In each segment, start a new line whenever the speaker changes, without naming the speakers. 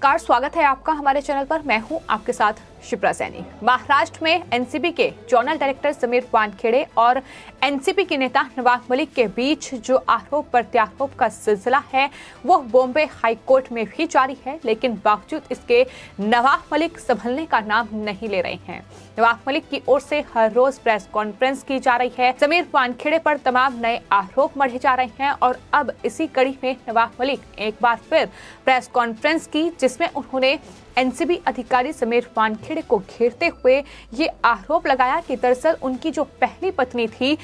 नमस्कार, स्वागत है आपका हमारे चैनल पर। मैं हूं आपके साथ शिप्रा सैनी। महाराष्ट्र में एनसीबी के जोनल डायरेक्टर समीर वानखेड़े और एनसीबी के नेता नवाब मलिक के बीच जो आरोप प्रत्यारोप का सिलसिला है वो बॉम्बे हाई कोर्ट में भी जारी है, लेकिन बावजूद इसके नवाब मलिक संभलने का नाम नहीं ले रहे हैं। नवाब मलिक की ओर से हर रोज प्रेस कॉन्फ्रेंस की जा रही है। समीर वानखेड़े पर तमाम नए आरोप मढ़े जा रहे हैं और अब इसी कड़ी में नवाब मलिक एक बार फिर प्रेस कॉन्फ्रेंस की, जिसमें उन्होंने एनसीबी अधिकारी समीर वानखेड़े को घेरते हुए ये आरोप लगाया कि दरअसल उनकी जो पहली पत्नी थी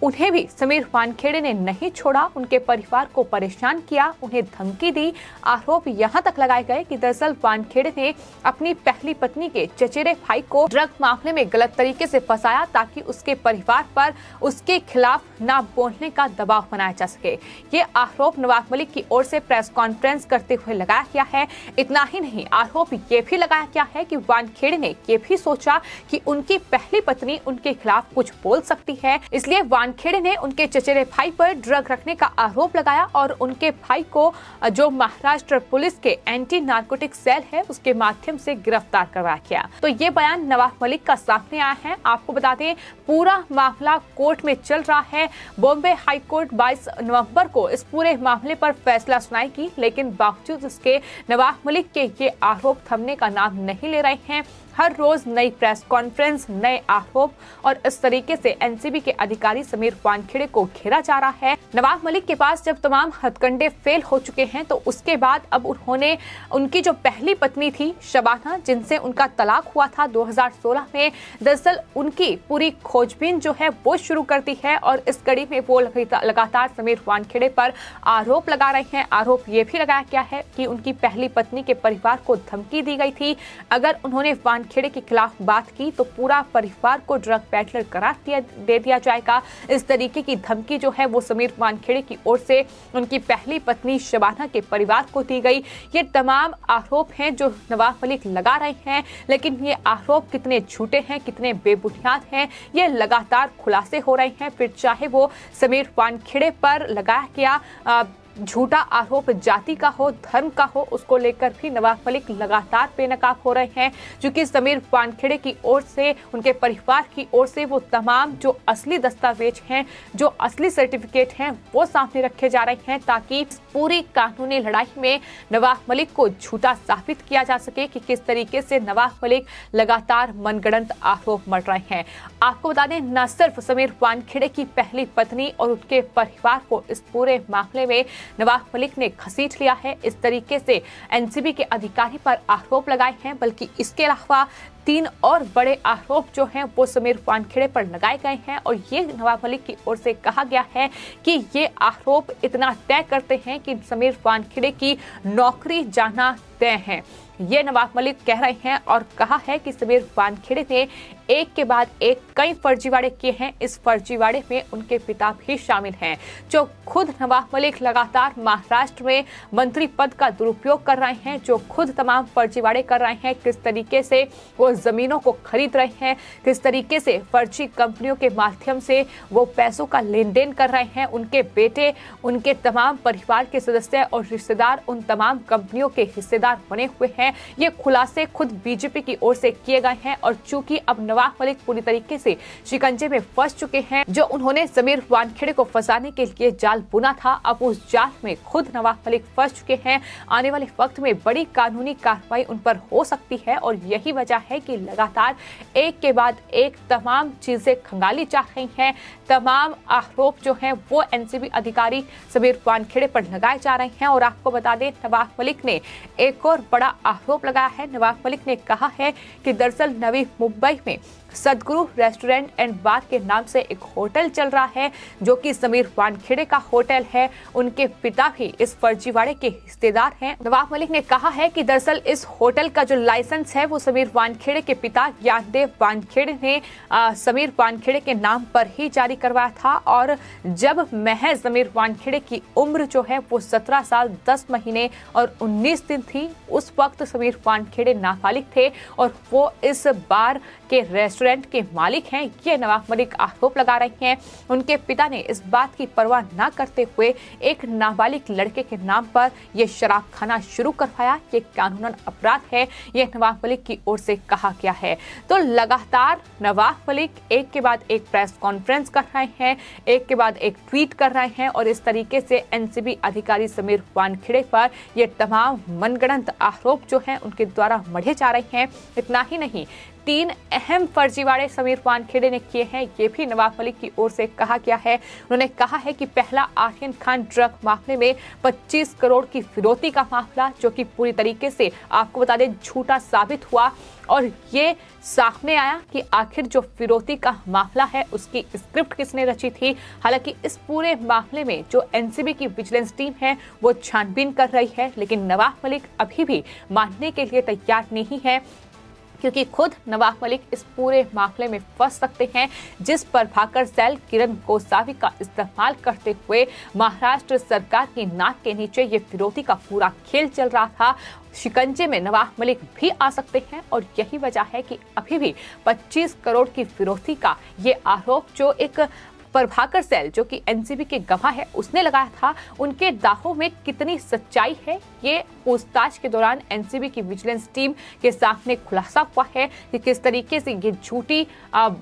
उन्हें भी समीर वानखेड़े ने नहीं छोड़ा, उनके परिवार को परेशान किया, उन्हें धमकी दी। आरोप यहां तक लगाए गए कि दरअसल वानखेड़े ने अपनी पहली पत्नी के चचेरे भाई को ड्रग मामले में गलत तरीके से फंसाया ताकि उसके परिवार पर उसके खिलाफ ना बोलने का दबाव बनाया जा सके। ये आरोप नवाब मलिक की ओर से प्रेस कॉन्फ्रेंस करते हुए लगाया गया है। इतना ही नहीं, आरोप ये भी लगाया गया है कि वानखेड़े ने ये भी सोचा कि उनकी पहली पत्नी उनके खिलाफ कुछ बोल सकती है, इसलिए वानखेड़े ने उनके चचेरे भाई पर ड्रग रखने का आरोप लगाया और उनके भाई को जो महाराष्ट्र पुलिस के एंटी नार्कोटिक सेल है उसके माध्यम से गिरफ्तार करवाया गया। तो ये बयान नवाब मलिक का सामने आया है। आपको बता दें, पूरा मामला कोर्ट में चल रहा है। बॉम्बे हाई कोर्ट 22 नवंबर को इस पूरे मामले पर फैसला सुनाएगी, लेकिन बावजूद इसके नवाब मलिक के ये आरोप थमने का नाम नहीं ले रहे हैं। हर रोज नई प्रेस कॉन्फ्रेंस, नए आरोप और इस तरीके से एनसीबी के अधिकारी समीर वानखेड़े को घेरा जा रहा है। नवाब मलिक के पास जब तमाम हथकंडे फेल हो चुके हैं तो उसके बाद अब उन्होंने उनकी जो पहली पत्नी थी शबाना, जिनसे उनका तलाक हुआ था 2016 में, दरअसल उनकी पूरी खोजबीन जो है वो शुरू कर दी है और इस कड़ी में वो लगातार समीर वानखेड़े पर आरोप लगा रहे हैं। आरोप ये भी लगाया गया है कि उनकी पहली पत्नी के परिवार को धमकी दी गई थी, अगर उन्होंने वानखेड़े के खिलाफ बात की तो पूरा परिवार को ड्रग पैडलर करार दे दिया जाएगा। इस तरीके की धमकी जो है वो समीर वानखेड़े की ओर से उनकी पहली पत्नी शबाना के परिवार को दी गई। ये तमाम आरोप हैं जो नवाब मलिक लगा रहे हैं, लेकिन ये आरोप कितने झूठे हैं, कितने बेबुनियाद हैं, ये लगातार खुलासे हो रहे हैं। फिर चाहे वो समीर वानखेड़े पर लगाया गया झूठा आरोप जाति का हो, धर्म का हो, उसको लेकर भी नवाब मलिक लगातार बेनकाब हो रहे हैं, क्योंकि समीर वानखेड़े की ओर से, उनके परिवार की ओर से वो तमाम जो असली दस्तावेज हैं, जो असली सर्टिफिकेट हैं, वो सामने रखे जा रहे हैं ताकि पूरी कानूनी लड़ाई में नवाब मलिक को झूठा साबित किया जा सके कि किस तरीके से नवाब मलिक लगातार मनगढ़ंत आरोप मढ़ रहे हैं। आपको बता दें, न सिर्फ समीर वानखेड़े की पहली पत्नी और उनके परिवार को इस पूरे मामले में नवाब मलिक ने घसीट लिया है, इस तरीके से एनसीबी के अधिकारी पर आरोप लगाए हैं, बल्कि इसके अलावा 3 और बड़े आरोप जो हैं वो समीर वानखेड़े पर लगाए गए हैं और ये नवाब मलिक की ओर से कहा गया है कि ये आरोप इतना तय करते हैं कि समीर वानखेड़े की नौकरी जाना तय है। ये नवाब मलिक कह रहे हैं और कहा है कि समीर वानखेड़े ने एक के बाद एक कई फर्जीवाड़े किए हैं। इस फर्जीवाड़े में उनके पिता भी शामिल हैं, जो खुद नवाब मलिक लगातार महाराष्ट्र में मंत्री पद का दुरुपयोग कर रहे हैं, जो खुद तमाम फर्जीवाड़े कर रहे हैं। किस तरीके से वो जमीनों को खरीद रहे हैं, किस तरीके से फर्जी कंपनियों के माध्यम से वो पैसों का लेन देन कर रहे हैं। उनके बेटे, उनके तमाम परिवार के सदस्य और रिश्तेदार उन तमाम कंपनियों के हिस्सेदार बने हुए हैं। ये खुलासे खुद बीजेपी की ओर से किए गए हैं और चूंकि अब नवाब मलिक पूरी तरीके से शिकंजे में फंस चुके हैं, जो उन्होंने समीर वानखेड़े को फंसाने के लिए जाल बुना था, अब उस जाल में खुद नवाब मलिक फंस चुके हैं। आने वाले वक्त में बड़ी कानूनी कार्रवाई उन पर हो सकती है और यही वजह है कि लगातार एक के बाद एक तमाम चीजें खंगाली जा रही हैं। तमाम आरोप जो हैं वो एनसीबी अधिकारी समीर वानखेड़े पर लगाए जा रहे हैं। और आपको बता दें, नवाब मलिक ने एक और बड़ा आरोप लगाया है। नवाब मलिक ने कहा है कि दरअसल नवी मुंबई में सदगुरु रेस्टोरेंट एंड बार के नाम से एक होटल चल रहा है, जो कि समीर वानखेड़े का होटल है। उनके पिता भी इस फर्जीवाड़े के हिस्सेदार हैं। नवाब मलिक ने कहा है कि दरअसल इस होटल का जो लाइसेंस है वो समीर वानखेड़े के पिता ज्ञानदेव वानखेड़े ने समीर वानखेड़े के नाम पर ही जारी करवाया था। और जब महज समीर वानखेड़े की उम्र जो है वो 17 साल 10 महीने और 19 दिन थी, उस वक्त समीर वानखेड़े नाबालिग थे और वो इस बार के रेस्टोरेंट के मालिक हैं, ये नवाब मलिक आरोप लगा रहे हैं। उनके पिता ने इस बात की परवाह न करते हुए एक नाबालिग लड़के के नाम पर यह शराब खाना शुरू करवाया। ये कानूनन अपराध है, ये नवाब मलिक की ओर से कहा गया है। तो लगातार नवाब मलिक एक के बाद एक प्रेस कॉन्फ्रेंस कर रहे हैं, एक के बाद एक ट्वीट कर रहे हैं और इस तरीके से एनसीबी अधिकारी समीर वानखेड़े पर ये तमाम मनगढ़ंत आरोप जो हैं उनके द्वारा मढ़े जा रहे हैं। इतना ही नहीं, 3 अहम फर्जीवाड़े समीर वानखेड़े ने किए हैं, ये भी नवाब मलिक की ओर से कहा गया है। उन्होंने कहा है कि पहला आर्यन खान ड्रग मामले में 25 करोड़ की फिरौती का मामला, जो कि पूरी तरीके से आपको बता दें झूठा साबित हुआ और ये सामने आया कि आखिर जो फिरौती का मामला है उसकी स्क्रिप्ट किसने रची थी। हालांकि इस पूरे मामले में जो एनसीबी की विजिलेंस टीम है वो छानबीन कर रही है, लेकिन नवाब मलिक अभी भी मानने के लिए तैयार नहीं है, क्योंकि खुद नवाब मलिक इस पूरे मामले में फंस सकते हैं, जिस पर भाकर सेल किरण गोसावी का इस्तेमाल करते हुए महाराष्ट्र सरकार की नाक के नीचे ये फिरौती का पूरा खेल चल रहा था। शिकंजे में नवाब मलिक भी आ सकते हैं और यही वजह है कि अभी भी 25 करोड़ की फिरौती का ये आरोप जो एक प्रभाकर सेल जो कि एनसीबी के गवाह है उसने लगाया था, उनके दावों में कितनी सच्चाई है ये पूछताछ के दौरान एनसीबी की विजिलेंस टीम के सामने खुलासा हुआ है कि किस तरीके से ये झूठी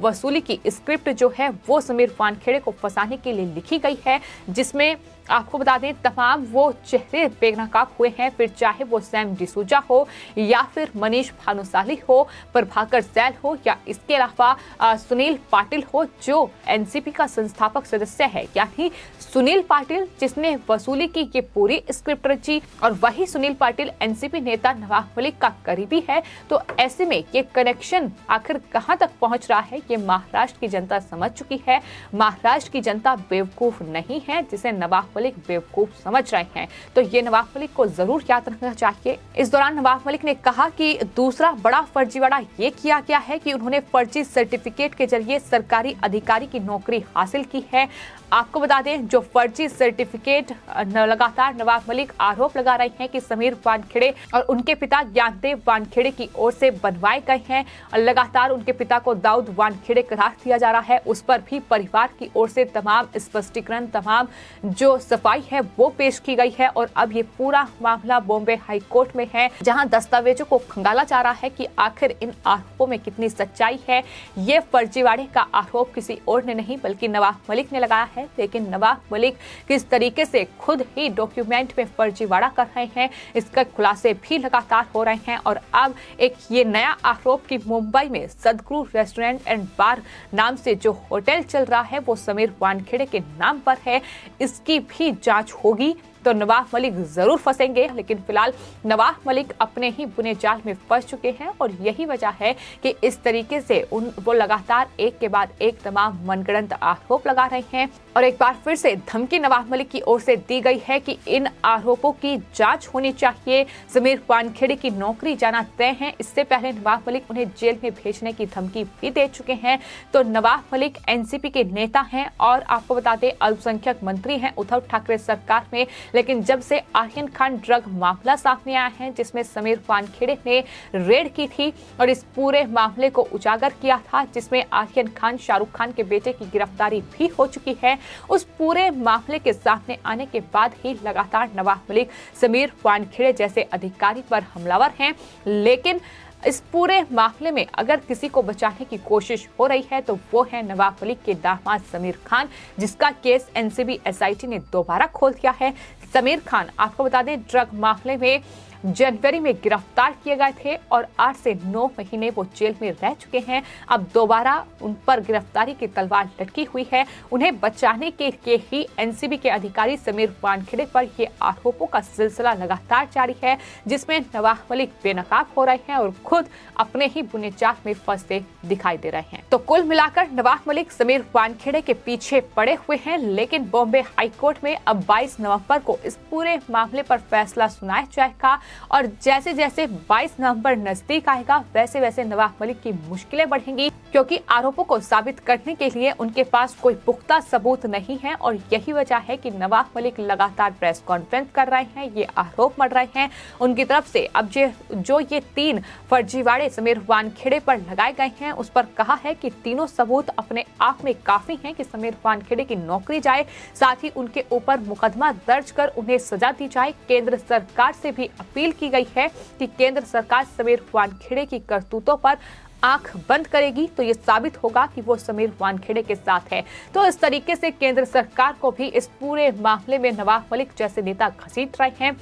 वसूली की स्क्रिप्ट जो है वो समीर वानखेड़े को फंसाने के लिए लिखी गई है, जिसमें आपको बता दें तमाम वो चेहरे बेनकाब हुए हैं, फिर चाहे वो सैम डिसूजा हो या फिर मनीष भानुशाली हो, प्रभाकर सेल हो या इसके अलावा सुनील पाटिल हो जो एनसीबी का संस्थापक सदस्य है, यानी सुनील पाटिल जिसने वसूली की ये पूरी स्क्रिप्ट रची और वही सुनील पाटिल एनसीपी नेता नवाब मलिक का करीबी है। तो ऐसे में ये कनेक्शन आखिर कहां तक पहुंच रहा है ये महाराष्ट्र की जनता समझ चुकी है। महाराष्ट्र की जनता बेवकूफ नहीं है जिसे नवाब मलिक बेवकूफ समझ रहे हैं, तो ये नवाब मलिक को जरूर याद रखना चाहिए। इस दौरान नवाब मलिक ने कहा कि दूसरा बड़ा फर्जीवाड़ा ये किया गया है कि उन्होंने फर्जी सर्टिफिकेट के जरिए सरकारी अधिकारी की नौकरी हासिल की है। आपको बता दें जो फर्जी सर्टिफिकेट लगातार नवाब मलिक आरोप लगा रहे हैं कि समीर वानखेड़े और उनके पिता ज्ञानदेव वानखेड़े की ओर से बनवाए गए हैं और लगातार उनके पिता को दाऊद वानखेड़े करार दिया जा रहा है, उस पर भी परिवार की ओर से तमाम स्पष्टीकरण तमाम जो सफाई है वो पेश की गई है। और अब ये पूरा मामला बॉम्बे हाई कोर्ट में है जहां दस्तावेजों को खंगाला जा रहा है कि आखिर इन आरोपों में कितनी सच्चाई है। ये फर्जीवाड़े का आरोप किसी और ने नहीं बल्कि नवाब मलिक ने लगाया है, लेकिन नवाब मलिक किस तरीके से खुद ही डॉक्यूमेंट में फर्जीवाड़ा कर रहे हैं इसका खुलासे भी लगातार हो रहे हैं। और अब एक ये नया आरोप कि मुंबई में सदगुरु रेस्टोरेंट एंड बार नाम से जो होटल चल रहा है वो समीर वानखेड़े के नाम पर है, इसकी भी जांच होगी तो नवाब मलिक जरूर फंसेंगे। लेकिन फिलहाल नवाब मलिक अपने ही बुने जाल में फंस चुके हैं और यही वजह है कि इस तरीके से वो लगातार एक के बाद एक तमाम मनगढ़ंत आरोप लगा रहे हैं। और एक बार फिर से धमकी नवाब मलिक की ओर से दी गई है कि इन आरोपों की जांच होनी चाहिए। समीर वानखेड़े की नौकरी जाना तय है, इससे पहले नवाब मलिक उन्हें जेल में भेजने की धमकी भी दे चुके हैं। तो नवाब मलिक एनसीपी के नेता हैं और आपको बता दें अल्पसंख्यक मंत्री हैं उद्धव ठाकरे सरकार में, लेकिन जब से आर्यन खान ड्रग मामला सामने आया है जिसमें समीर वानखेड़े ने रेड की थी और इस पूरे मामले को उजागर किया था, जिसमें आर्यन खान शाहरुख खान के बेटे की गिरफ्तारी भी हो चुकी है, उस पूरे मामले के सामने आने के बाद ही लगातार नवाब मलिक समीर वानखेड़े जैसे अधिकारी पर हमलावर हैं। लेकिन इस पूरे मामले में अगर किसी को बचाने की कोशिश हो रही है तो वो है नवाब मलिक के दामाद समीर खान, जिसका केस एनसीबी एसआईटी ने दोबारा खोल दिया है। समीर खान आपको बता दें ड्रग मामले में जनवरी में गिरफ्तार किए गए थे और 8 से 9 महीने वो जेल में रह चुके हैं। अब दोबारा उन पर गिरफ्तारी की तलवार लटकी हुई है। उन्हें बचाने के लिए ही एनसीबी के अधिकारी समीर वानखेड़े पर ये आरोपों का सिलसिला लगातार जारी है, जिसमें नवाब मलिक बेनकाब हो रहे हैं और खुद अपने ही बुने जाल में फंसते दिखाई दे रहे हैं। तो कुल मिलाकर नवाब मलिक समीर वानखेड़े के पीछे पड़े हुए हैं, लेकिन बॉम्बे हाईकोर्ट में अब 22 नवंबर को इस पूरे मामले पर फैसला सुनाया जाएगा। और जैसे जैसे 22 नवंबर नजदीक आएगा वैसे वैसे नवाब मलिक की मुश्किलें बढ़ेंगी, क्योंकि आरोपों को साबित करने के लिए उनके पास कोई पुख्ता सबूत नहीं है। और यही वजह है कि नवाब मलिक लगातार प्रेस कॉन्फ्रेंस कर रहे हैं, ये आरोप मढ़ रहे हैं उनकी तरफ से। अब जो ये 3 फर्जीवाड़े समीर वानखेड़े पर लगाए गए हैं, उस पर कहा है कि तीनों सबूत अपने आप में काफी हैं कि समीर वानखेड़े की नौकरी जाए, साथ ही उनके ऊपर मुकदमा दर्ज कर उन्हें सजा दी जाए। केंद्र सरकार से भी अपील की गई है कि केंद्र सरकार समीर वानखेड़े की करतूतों पर आंख बंद करेगी तो ये साबित होगा कि वो समीर वानखेड़े के साथ है। तो इस तरीके से केंद्र सरकार को भी इस पूरे मामले में नवाब मलिक जैसे नेता घसीट रहे हैं।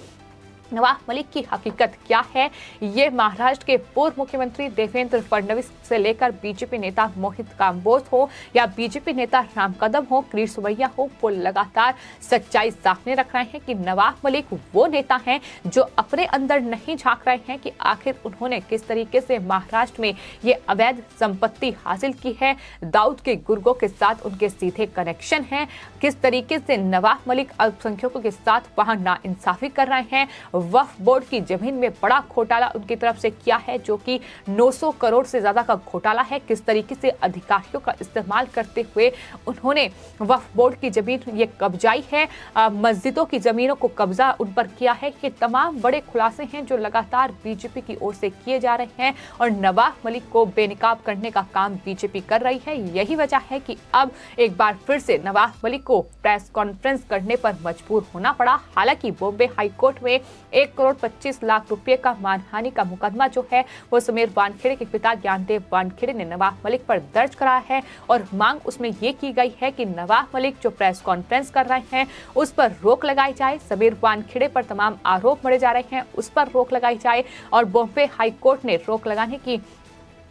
नवाब मलिक की हकीकत क्या है, ये महाराष्ट्र के पूर्व मुख्यमंत्री देवेंद्र फडणवीस से लेकर बीजेपी नेता मोहित कांबोज हो या बीजेपी नेता राम कदम हो, किरीट सोमैया हो, वो लगातार सच्चाई सामने रख रहे हैं कि नवाब मलिक वो नेता हैं जो अपने अंदर नहीं झांक रहे हैं कि आखिर उन्होंने किस तरीके से महाराष्ट्र में ये अवैध संपत्ति हासिल की है। दाऊद के गुर्गों के साथ उनके सीधे कनेक्शन है, किस तरीके से नवाब मलिक अल्पसंख्यकों के साथ वहां नाइंसाफी कर रहे हैं। वक्फ बोर्ड की जमीन में बड़ा घोटाला उनकी तरफ से किया है, जो कि 900 करोड़ से ज्यादा का घोटाला है। किस तरीके से अधिकारियों का इस्तेमाल करते हुए उन्होंने वक्फ बोर्ड की जमीन ये कब्जाई है, मस्जिदों की जमीनों को कब्जा उन पर किया है। ये तमाम बड़े खुलासे हैं जो लगातार बीजेपी की ओर से किए जा रहे हैं और नवाब मलिक को बेनकाब करने का काम बीजेपी कर रही है। यही वजह है कि अब एक बार फिर से नवाब मलिक को प्रेस कॉन्फ्रेंस करने पर मजबूर होना पड़ा। हालांकि बॉम्बे हाईकोर्ट में 1 करोड़ 25 लाख रुपए का मानहानि का मुकदमा जो है वो समीर वानखेड़े के पिता ज्ञानदेव वानखेड़े ने नवाब मलिक पर दर्ज कराया है और मांग उसमें ये की गई है कि नवाब मलिक जो प्रेस कॉन्फ्रेंस कर रहे हैं उस पर रोक लगाई जाए। समीर वानखेड़े पर तमाम आरोप मढ़े जा रहे हैं, उस पर रोक लगाई जाए। और बॉम्बे हाईकोर्ट ने रोक लगाने की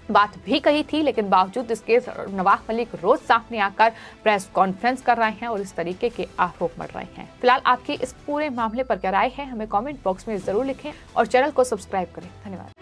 बात भी कही थी, लेकिन बावजूद इसके नवाब मलिक रोज सामने आकर प्रेस कॉन्फ्रेंस कर रहे हैं और इस तरीके के आरोप मढ़ रहे हैं। फिलहाल आपकी इस पूरे मामले पर क्या राय है, हमें कमेंट बॉक्स में जरूर लिखें और चैनल को सब्सक्राइब करें। धन्यवाद।